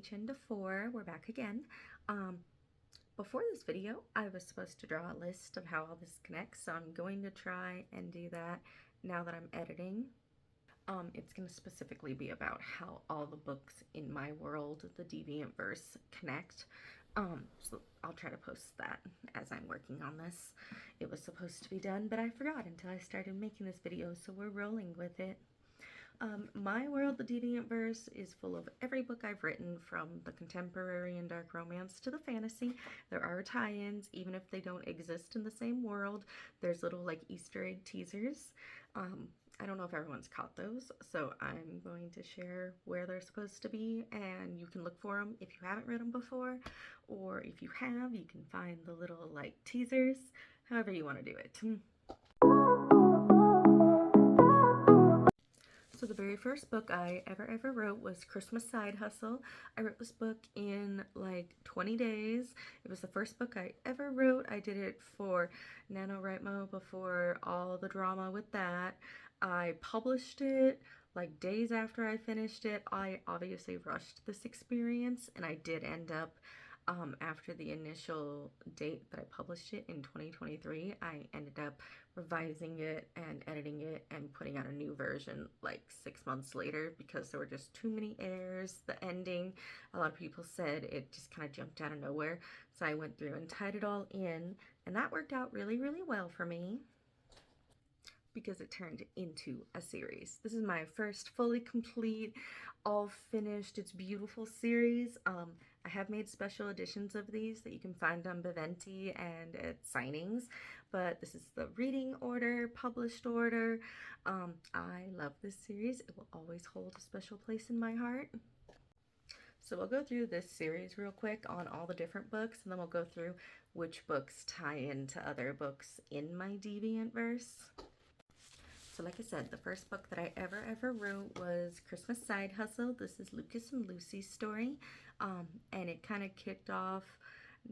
HN to 4. We're back again. Before this video, I was supposed to draw a list of how all this connects, so I'm going to try and do that now that I'm editing. It's going to specifically be about how all the books in my world, the Deviant-verse, connect. So I'll try to post that as I'm working on this. It was supposed to be done, but I forgot until I started making this video, so we're rolling with it. My world, the Deviant-verse, is full of every book I've written, from the contemporary and dark romance to the fantasy. There are tie-ins, even if they don't exist in the same world. There's little like Easter egg teasers. I don't know if everyone's caught those, so I'm going to share where they're supposed to be, and you can look for them if you haven't read them before, or if you have, you can find the little like teasers, however you want to do it. So the very first book I ever wrote was Christmas Side Hustle. I wrote this book in like 20 days. It was the first book I ever wrote. I did it for NaNoWriMo before all the drama with that. I published it like days after I finished it. I obviously rushed this experience, and I did end up after the initial date that I published it in 2023, I ended up revising it and editing it and putting out a new version like 6 months later because there were just too many errors. The ending, a lot of people said it just kind of jumped out of nowhere. So I went through and tied it all in, and that worked out really well for me because it turned into a series. This is my first fully complete, all finished, it's beautiful series. I have made special editions of these that you can find on Biventi and at signings, but this is the reading order, published order. I love this series. It will always hold a special place in my heart. So we'll go through this series real quick on all the different books, and then we'll go through which books tie into other books in my Deviant-verse. So like I said, the first book that I ever wrote was Christmas Side Hustle. This is Lucas and Lucy's story, and it kind of kicked off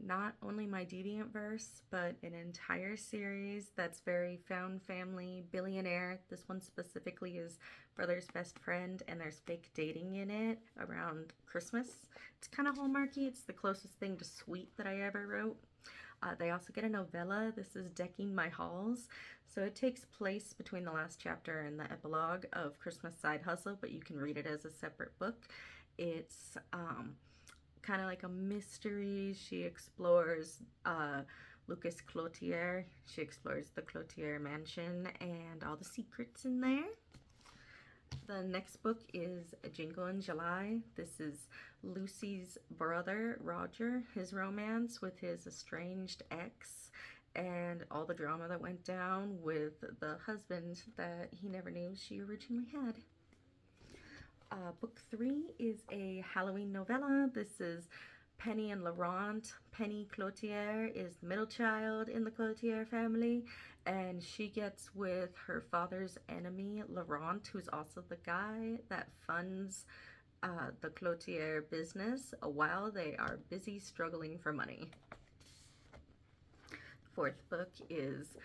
not only my Deviant-verse, but an entire series that's very found family, billionaire. This one specifically is brother's best friend, and there's fake dating in it around Christmas. It's kind of Hallmarky. It's the closest thing to sweet that I ever wrote. They also get a novella. This is Decking My Halls. So it takes place between the last chapter and the epilogue of Christmas Side Hustle, but you can read it as a separate book. It's kind of like a mystery. She explores Lucas Cloutier. She explores the Cloutier mansion and all the secrets in there. The next book is Jingle in July. This is Lucy's brother, Roger, his romance with his estranged ex, and all the drama that went down with the husband that he never knew she originally had. Book 3 is a Halloween novella. This is Penny and Laurent. Penny Cloutier is the middle child in the Cloutier family, and she gets with her father's enemy, Laurent, who's also the guy that funds the Cloutier business while they are busy struggling for money. Fourth book is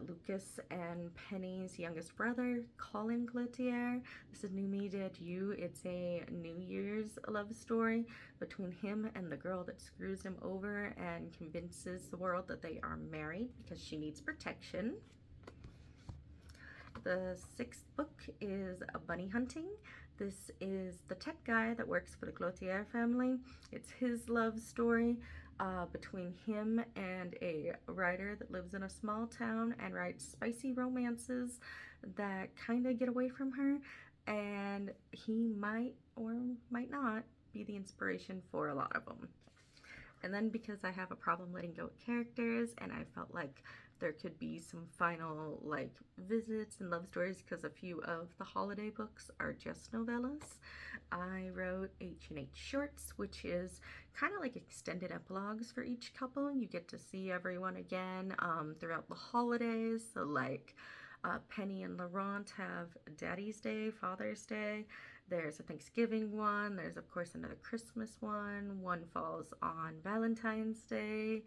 Lucas and Penny's youngest brother, Colin Cloutier. This is New Me, Dead You. It's a New Year's love story between him and the girl that screws him over and convinces the world that they are married because she needs protection. The sixth book is Bunny Hunting. This is the tech guy that works for the Cloutier family. It's his love story between him and a writer that lives in a small town and writes spicy romances that kind of get away from her, and he might or might not be the inspiration for a lot of them. And then because I have a problem letting go of characters, and I felt like there could be some final like visits and love stories because a few of the holiday books are just novellas, I wrote H&H Shorts, which is kind of like extended epilogues for each couple. You get to see everyone again throughout the holidays. So like Penny and Laurent have Daddy's Day, Father's Day. There's a Thanksgiving one. There's of course another Christmas one. One falls on Valentine's Day.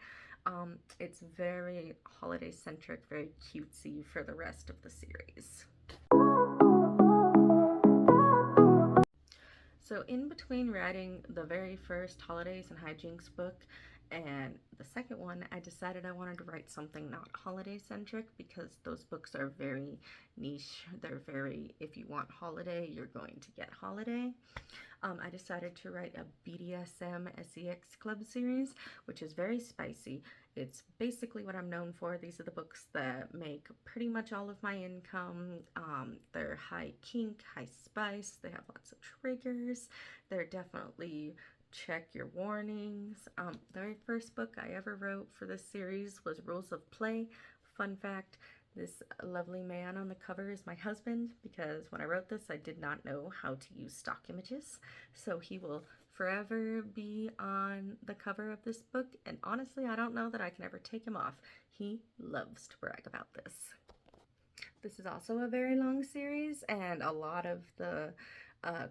It's very holiday centric, very cutesy for the rest of the series. So in between writing the very first Holidays and Hijinks book and the second one, I decided I wanted to write something not holiday centric because those books are very niche. They're very, if you want holiday, you're going to get holiday. I decided to write a BDSM SEX Club series, which is very spicy. It's basically what I'm known for. These are the books that make pretty much all of my income. They're high kink, high spice. They have lots of triggers. They're definitely check your warnings. The very first book I ever wrote for this series was Rules of Play. Fun fact, this lovely man on the cover is my husband, because when I wrote this I did not know how to use stock images, so he will forever be on the cover of this book, and honestly I don't know that I can ever take him off. He loves to brag about this. This is also a very long series, and a lot of the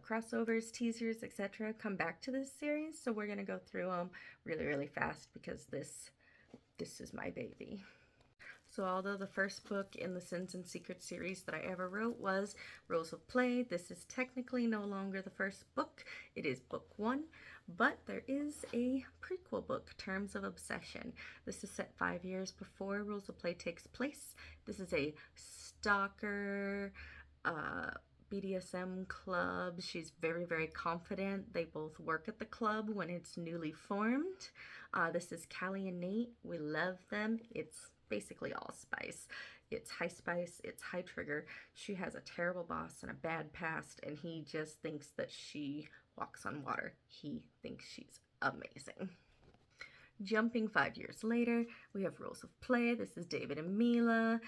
crossovers, teasers, etc. come back to this series, so we're gonna go through them really fast because this is my baby. So although the first book in the Sins and Secrets series that I ever wrote was Rules of Play, this is technically no longer the first book. It is book 1, but there is a prequel book, Terms of Obsession. This is set 5 years before Rules of Play takes place. This is a stalker BDSM club. She's very confident. They both work at the club when it's newly formed. This is Callie and Nate. We love them. It's basically all spice. It's high spice, it's high trigger. She has a terrible boss and a bad past, and he just thinks that she walks on water. He thinks she's amazing. Jumping 5 years later, we have Rules of Play. This is David and Mila.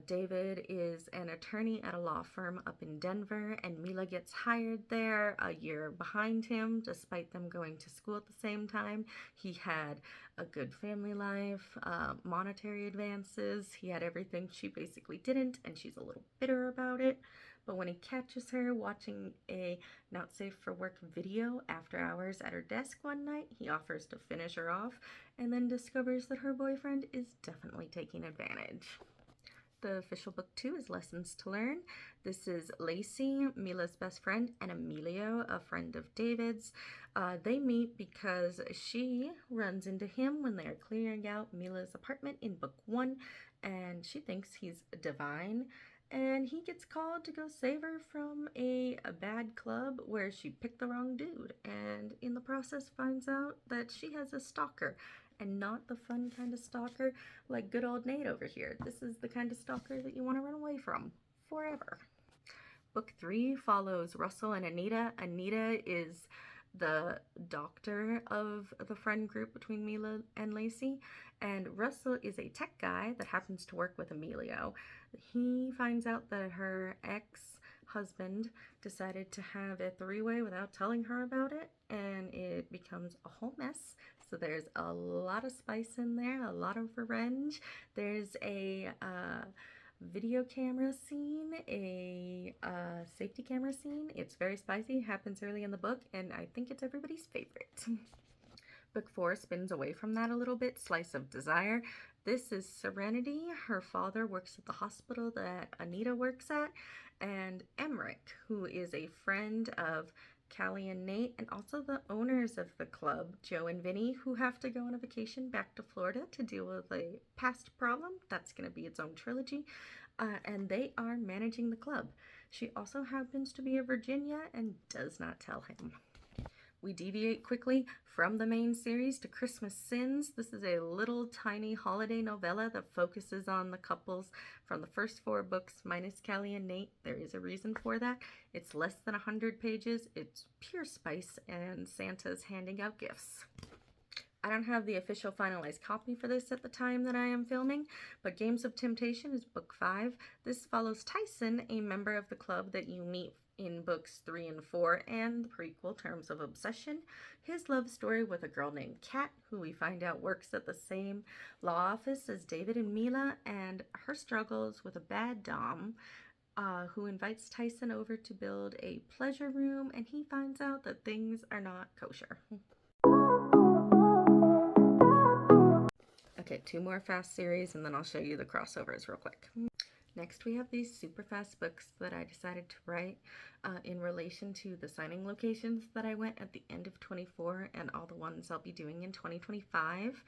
David is an attorney at a law firm up in Denver, and Mila gets hired there a year behind him, despite them going to school at the same time. He had a good family life, monetary advances. He had everything she basically didn't, and she's a little bitter about it. But when he catches her watching a not safe for work video after hours at her desk one night, he offers to finish her off and then discovers that her boyfriend is definitely taking advantage. The official book 2 is Lessons to Learn. This is Lacey, Mila's best friend, and Emilio, a friend of David's. They meet because she runs into him when they're clearing out Mila's apartment in book 1, and she thinks he's divine. And he gets called to go save her from a bad club where she picked the wrong dude, and in the process finds out that she has a stalker, and not the fun kind of stalker like good old Nate over here. This is the kind of stalker that you want to run away from forever. Book 3 follows Russell and Anita. Anita is the doctor of the friend group between Mila and Lacey, and Russell is a tech guy that happens to work with Emilio. He finds out that her ex-husband decided to have a three-way without telling her about it, and it becomes a whole mess. So there's a lot of spice in there, a lot of revenge. There's a video camera scene, a safety camera scene. It's very spicy, happens early in the book, and I think it's everybody's favorite. Book 4 spins away from that a little bit, Slice of Desire. This is Serenity. Her father works at the hospital that Anita works at, and Emmerich, who is a friend of Callie and Nate, and also the owners of the club, Joe and Vinny, who have to go on a vacation back to Florida to deal with a past problem. That's going to be its own trilogy. And they are managing the club. She also happens to be a Virginia and does not tell him. We deviate quickly from the main series to Christmas Sins. This is a little tiny holiday novella that focuses on the couples from the first 4 books, minus Callie and Nate. There is a reason for that. It's less than 100 pages. It's pure spice, and Santa's handing out gifts. I don't have the official finalized copy for this at the time that I am filming, but Games of Temptation is book 5. This follows Tyson, a member of the club that you meet in books 3 and 4, and the prequel, Terms of Obsession. His love story with a girl named Kat, who we find out works at the same law office as David and Mila, and her struggles with a bad dom, who invites Tyson over to build a pleasure room, and he finds out that things are not kosher. Okay, 2 more fast series, and then I'll show you the crossovers real quick. Next, we have these super fast books that I decided to write in relation to the signing locations that I went at the end of 24 and all the ones I'll be doing in 2025.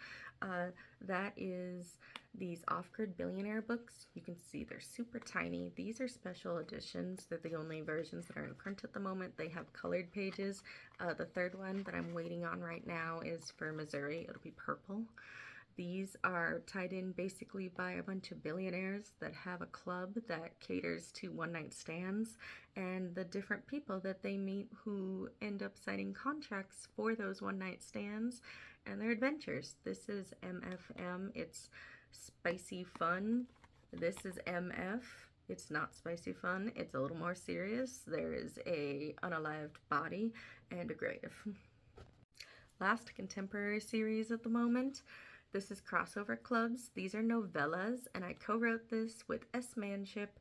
That is these off-grid billionaire books. You can see they're super tiny. These are special editions. They're the only versions that are in print at the moment. They have colored pages. The third one that I'm waiting on right now is for Missouri. It'll be purple. These are tied in basically by a bunch of billionaires that have a club that caters to one-night stands and the different people that they meet who end up signing contracts for those one-night stands and their adventures. This is MFM. It's spicy fun. This is MF. It's not spicy fun. It's a little more serious. There is a unalived body and a grave. Last contemporary series at the moment. This is Crossover Clubs. These are novellas, and I co-wrote this with S. Manship.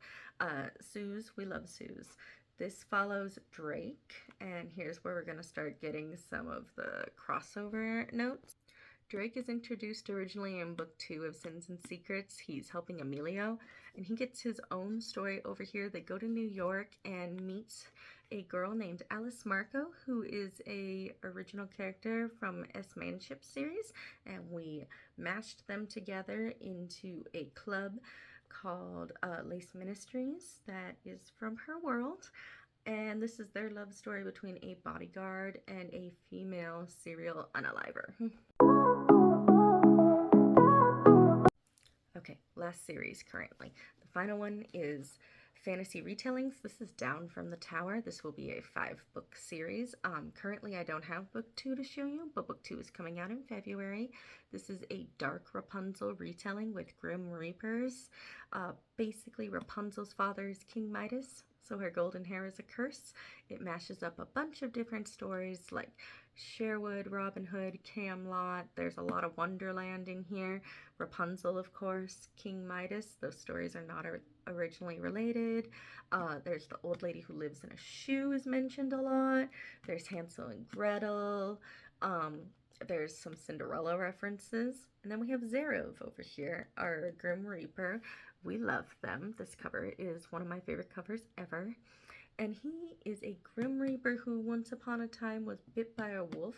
Suze, we love Suze. This follows Drake, and here's where we're going to start getting some of the crossover notes. Drake is introduced originally in book 2 of Sins and Secrets. He's helping Emilio, and he gets his own story over here. They go to New York and meet a girl named Alice Marco, who is a original character from S. Manship series, and we mashed them together into a club called Lace Ministries that is from her world. And this is their love story between a bodyguard and a female serial unaliver. Okay, last series currently. The final one is Fantasy Retellings. This is Down from the Tower. This will be a 5-book series. Currently I don't have book 2 to show you, but book 2 is coming out in February. This is a dark Rapunzel retelling with Grim Reapers. Basically Rapunzel's father is King Midas, so her golden hair is a curse. It mashes up a bunch of different stories like Sherwood, Robin Hood, Camelot. There's a lot of Wonderland in here. Rapunzel, of course, King Midas. Those stories are not originally related. There's the old lady who lives in a shoe is mentioned a lot. There's Hansel and Gretel. There's some Cinderella references. And then we have Zerov over here, our Grim Reaper. We love them. This cover is one of my favorite covers ever. And he is a Grim Reaper who once upon a time was bit by a wolf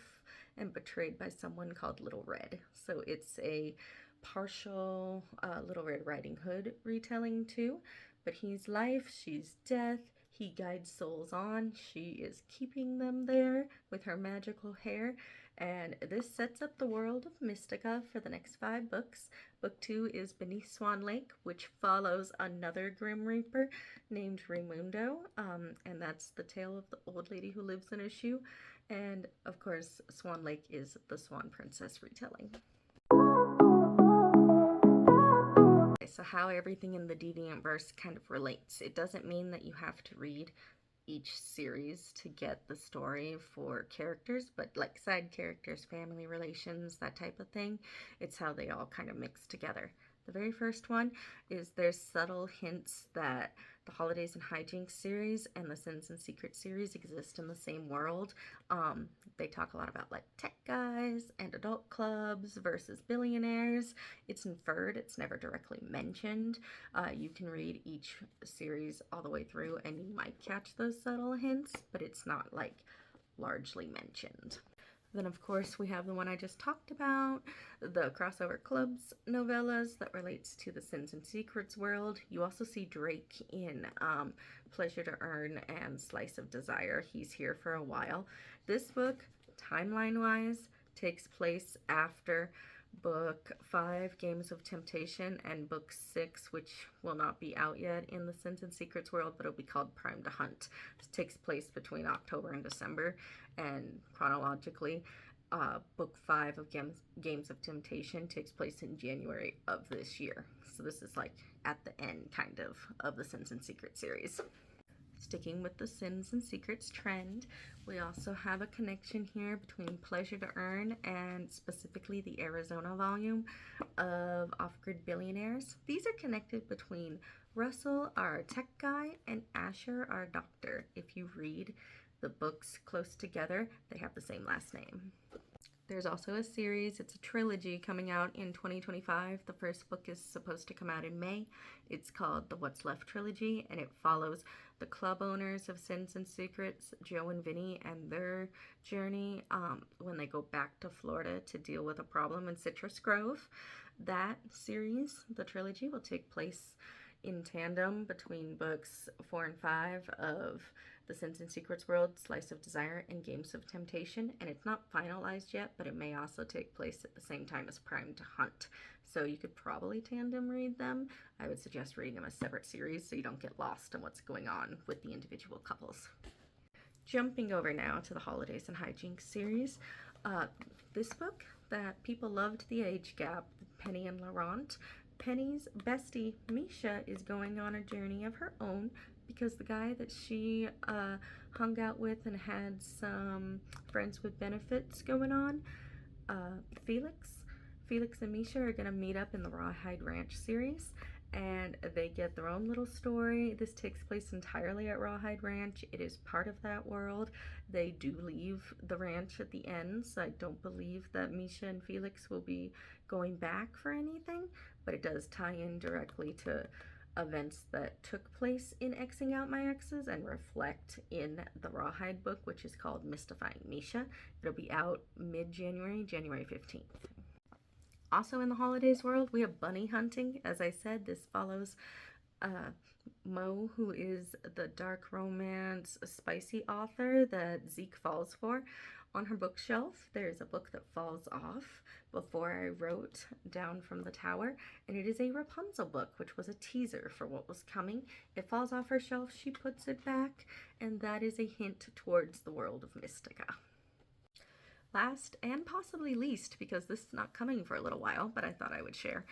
and betrayed by someone called Little Red. So it's a partial Little Red Riding Hood retelling too. But he's life, she's death. He guides souls on. She is keeping them there with her magical hair. And this sets up the world of Mystica for the next 5 books. Book 2 is Beneath Swan Lake, which follows another Grim Reaper named Raimundo. And that's the tale of the old lady who lives in a shoe. And of course, Swan Lake is the Swan Princess retelling. So how everything in the Deviant-verse kind of relates. It doesn't mean that you have to read each series to get the story for characters, but like side characters, family relations, that type of thing. It's how they all kind of mix together. The very first one is there's subtle hints that the Holidays and Hijinks series and the Sins and Secrets series exist in the same world. They talk a lot about like tech guys and adult clubs versus billionaires. It's inferred, it's never directly mentioned. You can read each series all the way through and you might catch those subtle hints, but it's not like largely mentioned. Then, of course, we have the one I just talked about, the Crossover Clubs novellas that relates to the Sins and Secrets world. You also see Drake in Pleasure to Earn and Slice of Desire. He's here for a while. This book, timeline-wise, takes place after book 5, Games of Temptation, and book 6, which will not be out yet in the Sins and Secrets world, but it'll be called Prime to Hunt. This takes place between October and December, and chronologically, book 5 of Games of Temptation takes place in January of this year. So this is like at the end, kind of the Sins and Secrets series. Sticking with the Sins and Secrets trend, we also have a connection here between Pleasure to Earn and specifically the Arizona volume of Off-Grid Billionaires. These are connected between Russell, our tech guy, and Asher, our doctor. If you read the books close together, they have the same last name. There's also a series, it's a trilogy coming out in 2025. The first book is supposed to come out in May. It's called the What's Left Trilogy, and it follows the club owners of Sins and Secrets, Joe and Vinny, and their journey when they go back to Florida to deal with a problem in Citrus Grove. That series, the trilogy, will take place in tandem between books 4 and 5 of the Sins and Secrets world, Slice of Desire, and Games of Temptation, and it's not finalized yet, but it may also take place at the same time as Prime to Hunt. So you could probably tandem read them. I would suggest reading them as separate series so you don't get lost in what's going on with the individual couples. Jumping over now to the Holidays and Hijinks series, this book that people loved the age gap, Penny and Laurent. Penny's bestie, Misha, is going on a journey of her own because the guy that she hung out with and had some friends with benefits going on, Felix and Misha are going to meet up in the Rawhide Ranch series, and they get their own little story. This takes place entirely at Rawhide Ranch. It is part of that world. They do leave the ranch at the end, so I don't believe that Misha and Felix will be going back for anything, but it does tie in directly to events that took place in Xing Out My Exes and reflect in the Rawhide book, which is called Mystifying Misha. It'll be out mid-January, January 15th. Also in the holidays world, we have bunny hunting. As I said, this follows Mo, who is the dark romance spicy author that Zeke falls for. On her bookshelf, there's a book that falls off before I wrote Down from the Tower, and it is a Rapunzel book, which was a teaser for what was coming. It falls off her shelf, she puts it back, and that is a hint towards the world of Mystica. Last and possibly least, because this is not coming for a little while, but I thought I would share.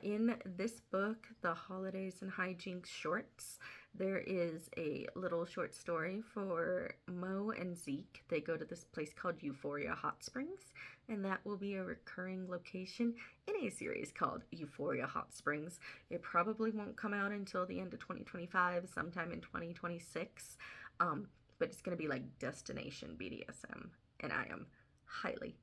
In this book, The Holidays and Hijinks shorts, there is a little short story for Mo and Zeke. They go to this place called Euphoria Hot Springs, and that will be a recurring location in a series called Euphoria Hot Springs. It probably won't come out until the end of 2025, sometime in 2026, but it's going to be like Destination BDSM, and I am highly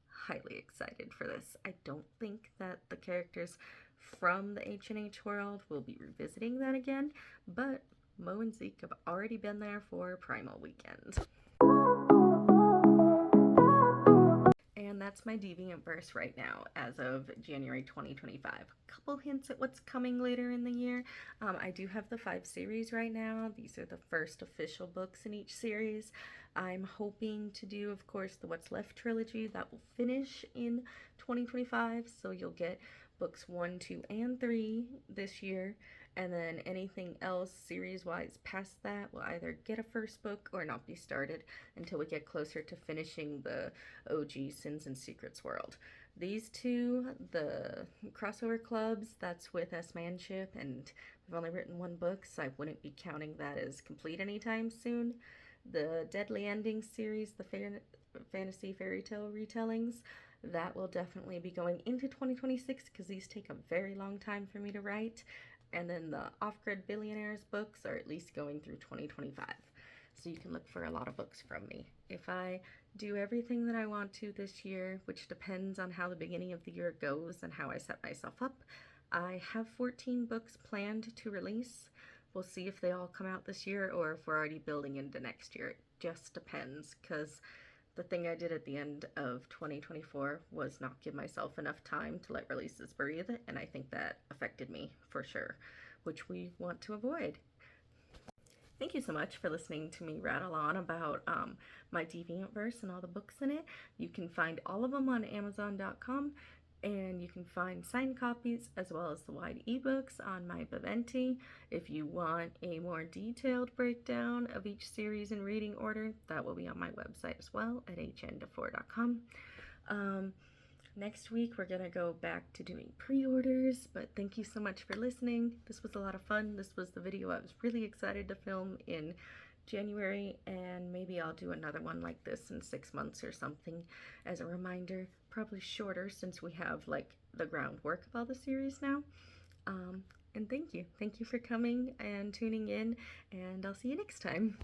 excited for this. I don't think that the characters from the H&H world will be revisiting that again, but Mo and Zeke have already been there for Primal Weekend. And that's my Deviant-verse right now, as of January 2025. A couple hints at what's coming later in the year. I do have the 5 series right now. These are the first official books in each series. I'm hoping to do, of course, the What's Left trilogy. That will finish in 2025, so you'll get books 1, 2, and 3 this year, and then anything else series-wise past that will either get a first book or not be started until we get closer to finishing the OG Sins and Secrets world. These two, the crossover clubs, that's with S-Manship, and I've only written 1 book, so I wouldn't be counting that as complete anytime soon. The Deadly Endings series, the fantasy fairy tale retellings, that will definitely be going into 2026 because these take a very long time for me to write. And then the Off-Grid Billionaires books are at least going through 2025. So you can look for a lot of books from me. If I do everything that I want to this year, which depends on how the beginning of the year goes and how I set myself up, I have 14 books planned to release. We'll see if they all come out this year or if we're already building into next year. It just depends, because the thing I did at the end of 2024 was not give myself enough time to let releases breathe, and I think that affected me for sure, which we want to avoid. Thank you so much for listening to me rattle on about my Deviant-verse and all the books in it. You can find all of them on Amazon.com, and you can find signed copies as well as the wide ebooks on my Baventi. If you want a more detailed breakdown of each series in reading order, that will be on my website as well at hn4.com. Next week we're gonna go back to doing pre-orders, but thank you so much for listening. This was a lot of fun. This was the video I was really excited to film in January, and maybe I'll do another one like this in 6 months or something as a reminder. Probably shorter since we have like the groundwork of all the series now. And thank you for coming and tuning in, and I'll see you next time.